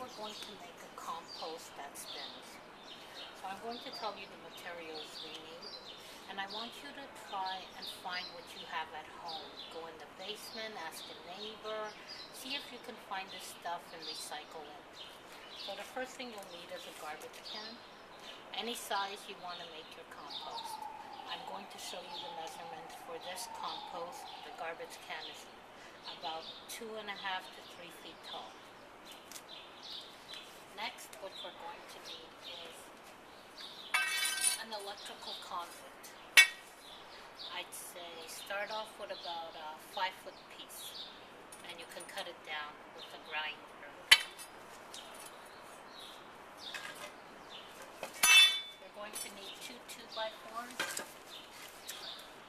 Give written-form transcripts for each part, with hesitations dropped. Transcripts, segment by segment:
we're going to make a compost that spins. So I'm going to tell you the materials we need, and I want you to try and find what you have at home. Go in the basement, ask a neighbor, see if you can find this stuff and recycle it. So the first thing you'll need is a garbage can, any size you want to make your compost. I'm going to show you the measurements for this compost. The garbage can is about 2.5 to 3 feet tall. Next, what we're going to need is an electrical conduit. I'd say start off with about a 5-foot piece, and you can cut it down with a grinder. You're going to need 2 2x4s,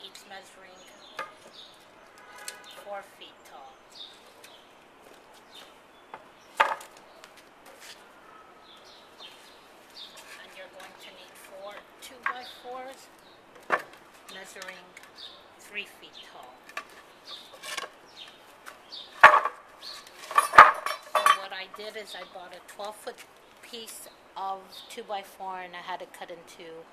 each measuring 4 feet tall. And you're going to need 4 2x4s measuring 3 feet tall. So what I did is I bought a 12-foot piece of 2x4 and I had it cut into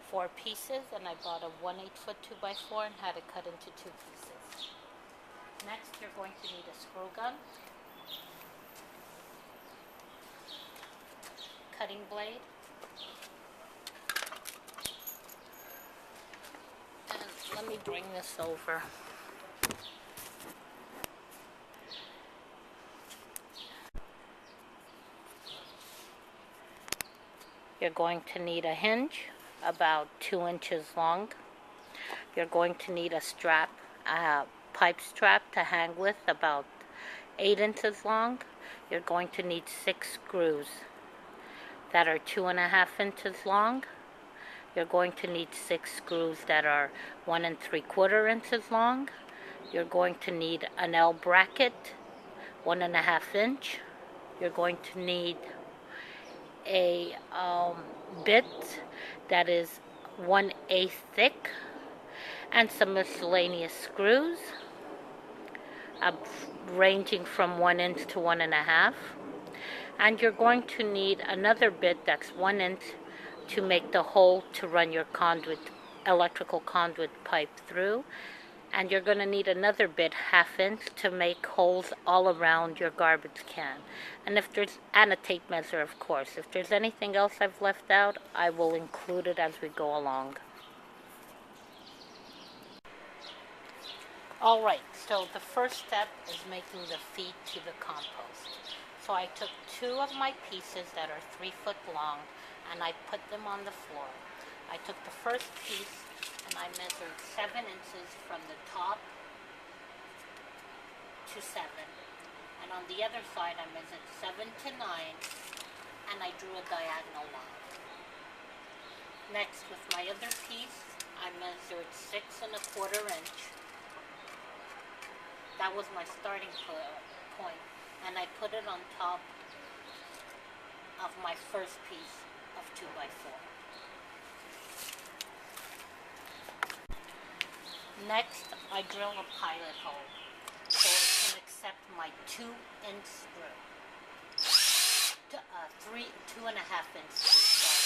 4 pieces, and I bought a 1/8-foot 2x4 and had it cut into 2 pieces. Next, you're going to need a screw gun, cutting blade, and let me bring this over. You're going to need a hinge about 2 inches long. You're going to need a strap, a pipe strap to hang with about 8 inches long. You're going to need 6 screws that are 2.5 inches long. You're going to need 6 screws that are 1 3/4 inches long. You're going to need an L bracket, 1.5 inch. You're going to need a bit that is 1/8 thick, and some miscellaneous screws ranging from 1 inch to 1.5. And you're going to need another bit that's 1 inch to make the hole to run your electrical conduit pipe through. And you're going to need another bit, 1/2 inch, to make holes all around your garbage can. And a tape measure, of course. If there's anything else I've left out, I will include it as we go along. Alright, so the first step is making the feet to the compost. So I took 2 of my pieces that are 3 foot long, and I put them on the floor. I took the first piece and I measured 7 inches from the top to 7. And on the other side I measured 7 to 9, and I drew a diagonal line. Next, with my other piece, I measured 6 1/4 inch. That was my starting point, and I put it on top of my first piece of 2x4. Next, I drill a pilot hole so it can accept my 2-inch screw. 2.5 inch screw.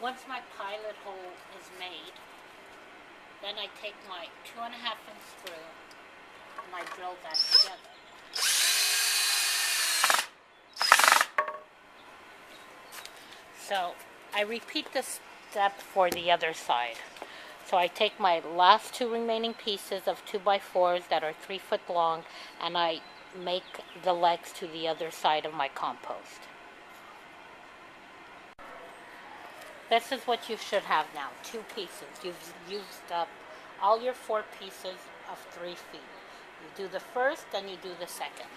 Once my pilot hole is made, then I take my 2.5 inch screw and I drill that together. So I repeat this step for the other side. So I take my last 2 remaining pieces of 2x4s that are 3 foot long, and I make the legs to the other side of my compost. This is what you should have now, 2 pieces. You've used up all your 4 pieces of 3 feet. You do the first, then you do the second.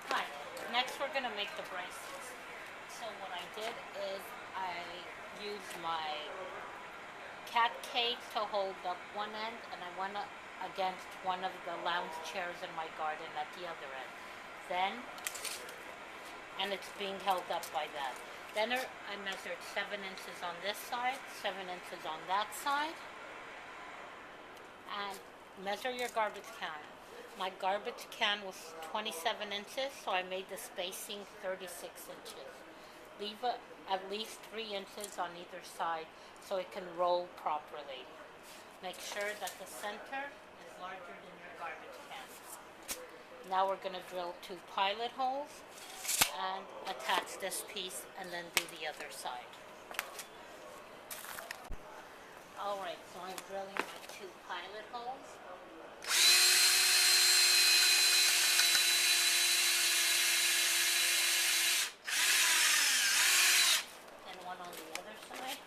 Hi, next we're going to make the braces. So what I did is I used my cat cage to hold up one end, and I went against one of the lounge chairs in my garden at the other end. Then and it's being held up by that. Then I measured 7 inches on this side, 7 inches on that side, and measure your garbage can. My garbage can was 27 inches, so I made the spacing 36 inches. Leave at least 3 inches on either side so it can roll properly. Make sure that the center is larger than your garbage can. Now we're going to drill 2 pilot holes and attach this piece and then do the other side. Alright, so I'm drilling my 2 pilot holes. And one on the other side.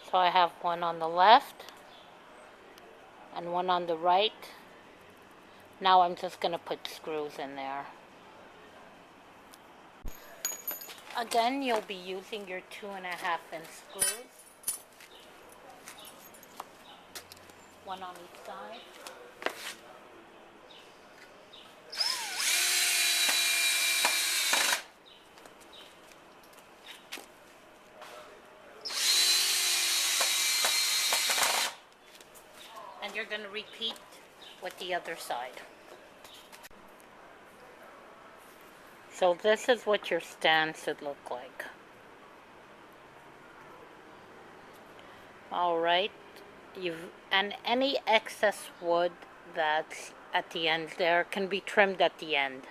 So I have one on the left and one on the right. Now I'm just going to put screws in there. Again, you'll be using your 2.5-inch screws. One on each side. And you're going to repeat with the other side. So this is what your stand should look like. Alright, and any excess wood that's at the end there can be trimmed at the end.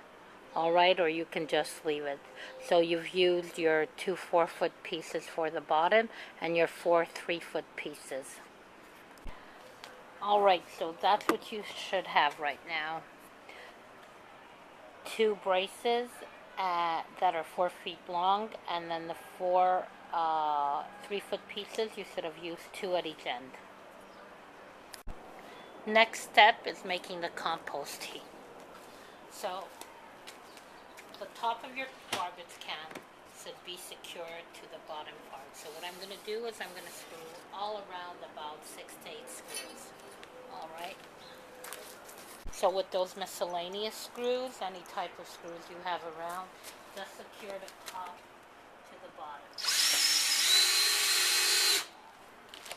Alright, or you can just leave it. So you've used your 2 4-foot pieces for the bottom and your 4 3-foot pieces. Alright, so that's what you should have right now. 2 braces that are 4 feet long, and then the 4 3-foot pieces, you should have used 2 at each end. Next step is making the compost heap. So the top of your garbage can should be secured to the bottom part. So what I'm going to do is I'm going to screw all around about 6 to 8 screws. Alright. So with those miscellaneous screws, any type of screws you have around, just secure the top to the bottom. So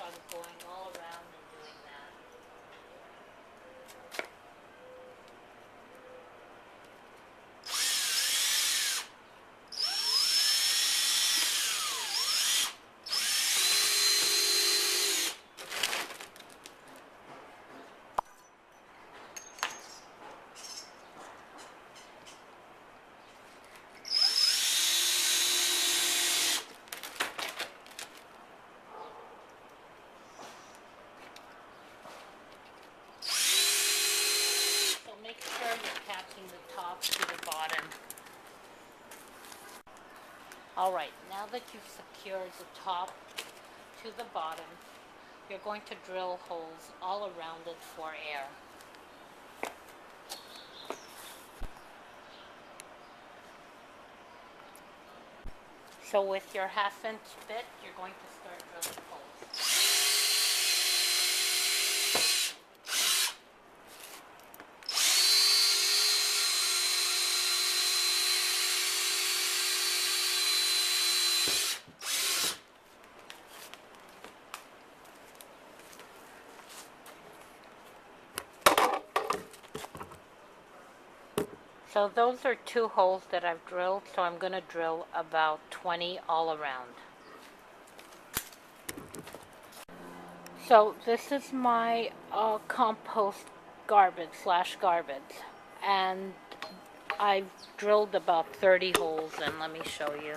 I'm going all around and doing that. Alright, now that you've secured the top to the bottom, you're going to drill holes all around it for air. So with your 1/2-inch bit, you're going to start drilling holes. So those are 2 holes that I've drilled, so I'm going to drill about 20 all around. So this is my compost garbage, and I've drilled about 30 holes, and let me show you.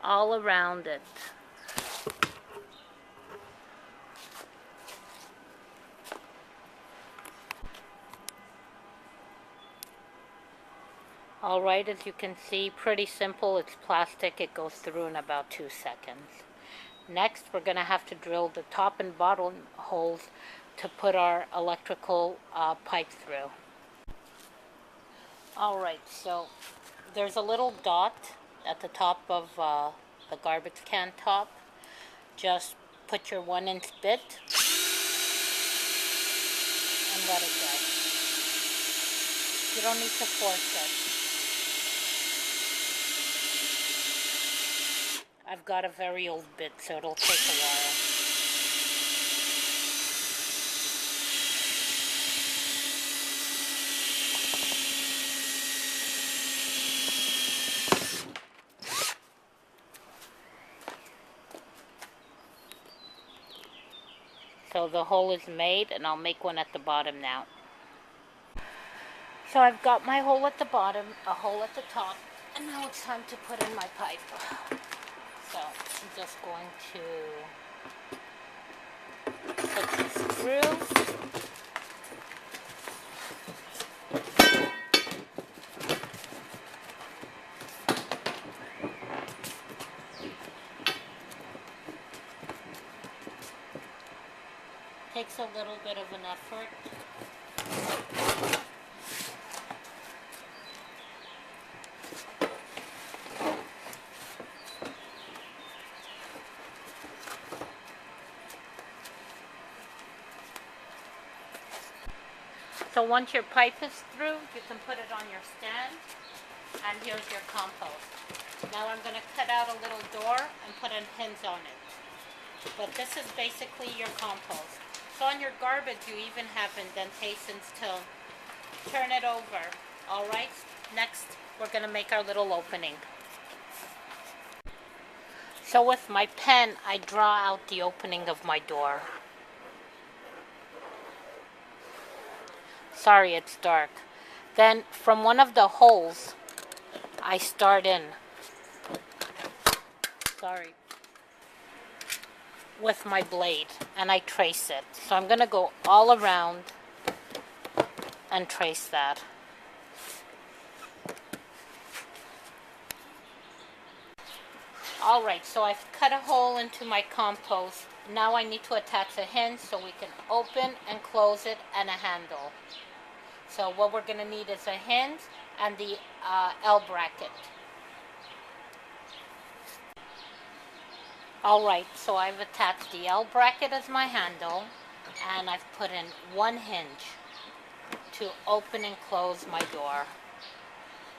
All around it. Alright, as you can see, pretty simple. It's plastic. It goes through in about 2 seconds. Next, we're going to have to drill the top and bottom holes to put our electrical pipe through. Alright, so there's a little dot at the top of the garbage can top. Just put your 1-inch bit and let it go. You don't need to force it. I've got a very old bit, so it'll take a while. So the hole is made, and I'll make one at the bottom now. So I've got my hole at the bottom, a hole at the top, and now it's time to put in my pipe. So I'm just going to put this through. Takes a little bit of an effort. So once your pipe is through, you can put it on your stand, and here's your compost. Now I'm going to cut out a little door and put a hinge on it. But this is basically your compost. So on your garbage, you even have indentations to turn it over. Alright, next we're going to make our little opening. So with my pen, I draw out the opening of my door. Sorry, it's dark. Then from one of the holes, I start in. Sorry. With my blade, and I trace it. So I'm going to go all around and trace that. Alright, so I've cut a hole into my compost. Now I need to attach a hinge so we can open and close it, and a handle. So what we're going to need is a hinge and the L bracket. Alright, so I've attached the L bracket as my handle, and I've put in one hinge to open and close my door.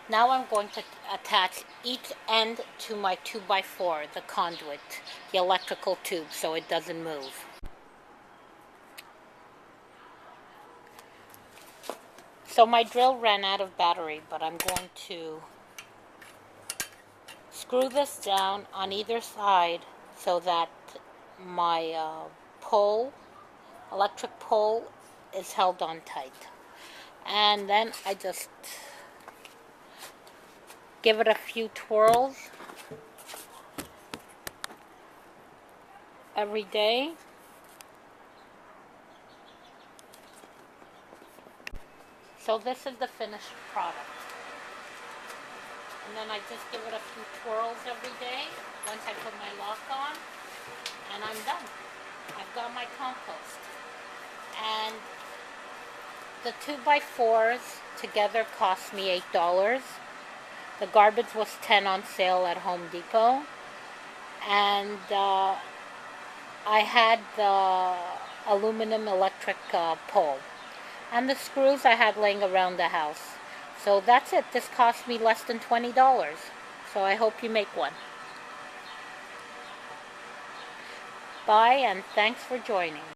Now I'm going to attach each end to my 2x4, the conduit, the electrical tube, so it doesn't move. So my drill ran out of battery, but I'm going to screw this down on either side so that my electric pole is held on tight. And then I just give it a few twirls every day. So this is the finished product. And then I just give it a few twirls every day once I put my lock on, and I'm done. I've got my compost. And the 2x4s together cost me $8. The garbage was $10 on sale at Home Depot. And I had the aluminum electric pole. And the screws I had laying around the house. So that's it. This cost me less than $20. So I hope you make one. Bye, and thanks for joining.